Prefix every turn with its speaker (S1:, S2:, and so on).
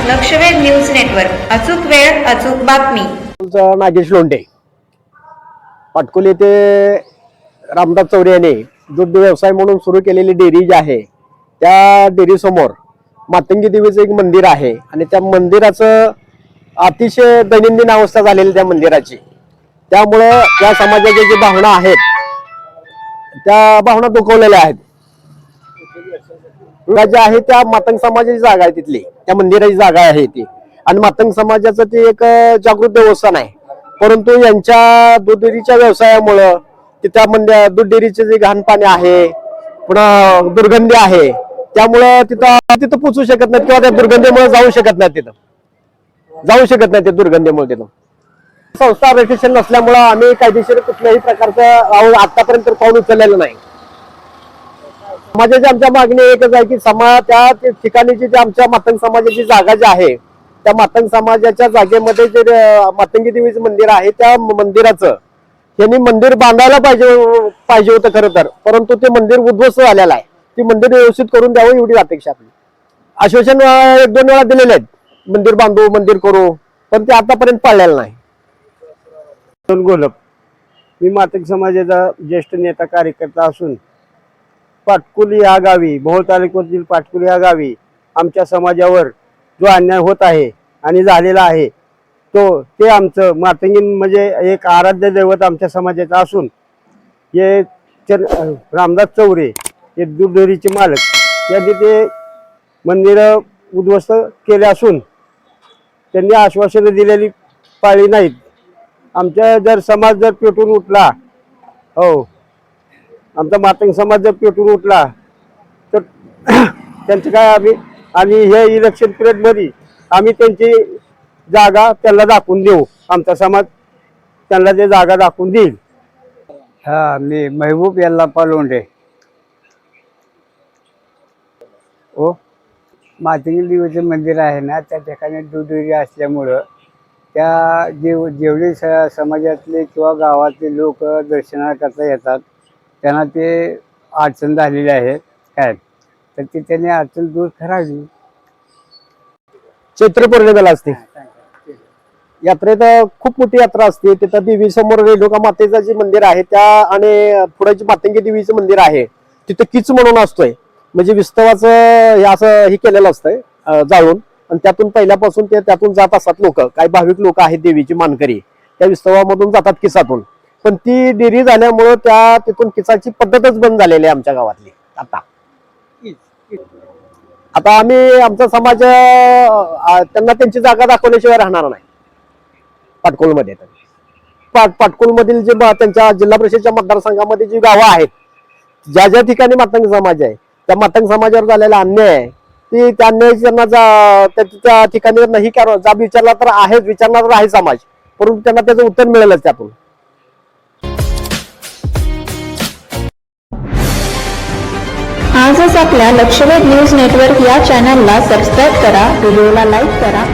S1: लक्षवेध news network. अचूक वेळ अचूक बातमी.
S2: नागेश लोंढे पाटकुल येथे रामदास चौरे यांनी दूध व्यवसाय म्हणून सुरू केलेली डेअरी जी आहे त्या डेअरी समोर मातंगी देवीचं एक मंदिर आहे आणि त्या मंदिराचं अतिशय दैनंदिन अवस्था झालेली त्या मंदिराची. त्यामुळं त्या समाजाच्या जी भावना आहेत त्या भावना दुखवलेल्या आहेत. ज्या आहे त्या मातंग समाजाची जागा आहे, तिथली त्या मंदिराची जागा आहे ती, आणि मातंग समाजाचं ते एक जागृत देवस्थान आहे. परंतु यांच्या दूध डेअरीच्या व्यवसायामुळं तिथं दूध डेअरीचे जे घाण पाणी आहे, पुन्हा दुर्गंधी आहे, त्यामुळं तिथं पोचू शकत नाहीत किंवा त्या दुर्गंधीमुळे जाऊ शकत नाहीत, ते दुर्गंधीमुळे तिथं. संस्था रजिस्ट्रेशन नसल्यामुळं आम्ही कायदेशीर कुठल्याही प्रकारचं आतापर्यंत पाऊल उचललेलं नाही. समाजाची आमच्या मागणी एकच आहे की त्या ठिकाणी जी आमच्या मातंग समाजाची जागा जी आहे त्या मातंग समाजाच्या जागेमध्ये जे मातंगी देवीचं मंदिर आहे त्या मंदिराचं यांनी मंदिर बांधायला पाहिजे होतं खरं तर, परंतु ते मंदिर उद्ध्वस्त झालेलं आहे. ते मंदिर व्यवस्थित करून द्यावं एवढी अपेक्षा आपली. आश्वासन 1-2 वेळा दिलेले आहेत, मंदिर बांधू मंदिर करू, पण ते आतापर्यंत पाळलेलं नाही.
S3: गोलप, मी मातंग समाजाचा ज्येष्ठ नेता कार्यकर्ता असून पाटकुल या गावी, भोर तालुक्यातील पाटकुल या गावी आमच्या समाजावर जो अन्याय होत आहे आणि झालेला आहे ते आमचं मातंगी म्हणजे एक आराध्य दैवत आमच्या समाजाचं असून हे रामदास चौरे हे दूध डेअरीचे मालक यांनी ते मंदिर उद्ध्वस्त केले असून त्यांनी आश्वासनं दिलेली पाळली नाहीत. आमच्या समाज जर पेटून उठला, हो आमचा मातंग समाज जर पेटून उठला तर त्यांचं काय आम्ही आणि हे इलेक्शन पिरियडमध्ये आम्ही त्यांची जागा त्यांना दाखवून देऊ. आमचा समाज त्यांना ते जागा दाखवून देईल.
S4: हा, मी महबूब यल्लाप्पा लोंढे. हो, मातंगी देवीचं मंदिर आहे ना, त्या ठिकाणी दूध डेअरी असल्यामुळं त्या जेवढे समाजातले किंवा गावातले लोक दर्शनाकरता येतात त्यांना ते अडचण झालेली आहे काय, तर ती त्यांनी अडचण दूर करावी.
S2: चैत्र पौर्णिमेला असते यात्रेत खूप मोठी यात्रा असते. तिथं देवी समोर रेणुका मातेचं जे मंदिर आहे त्या आणि पुढे जे मातंगी देवीचं मंदिर आहे तिथं किच म्हणून असतोय, म्हणजे विस्तवाचं हे असं हे केलेलं असतंय जाळून, आणि त्यातून पहिल्यापासून त्यातून जात असतात लोक, काही भाविक लोक आहेत देवीची मानकरी, त्या विस्तवामधून जातात किसातून. पण ती डेअरी झाल्यामुळं तिथून किसाची पद्धतच बंद झालेली आहे आमच्या गावातली. आता आम्ही आमचा समाज त्यांना त्यांची जागा दाखवल्याशिवाय राहणार नाही. पाटकुलमध्ये पाटकुलमधील जे त्यांच्या जिल्हा परिषदच्या मतदारसंघामध्ये जी गावं आहेत ज्या ठिकाणी मातंग समाज आहे त्या मातंग समाजावर झालेला अन्याय आहे ती त्या अन्यायाची त्यांना त्या ठिकाणी नाही जाब विचारला तर आहेच, विचारणार तर आहे समाज, परंतु त्यांना त्याचं उत्तर मिळेलच त्यातून.
S1: आजच आपल्या लक्षवेध न्यूज नेटवर्क या चॅनलला सबस्क्राईब करा, व्हिडिओला लाईक करा.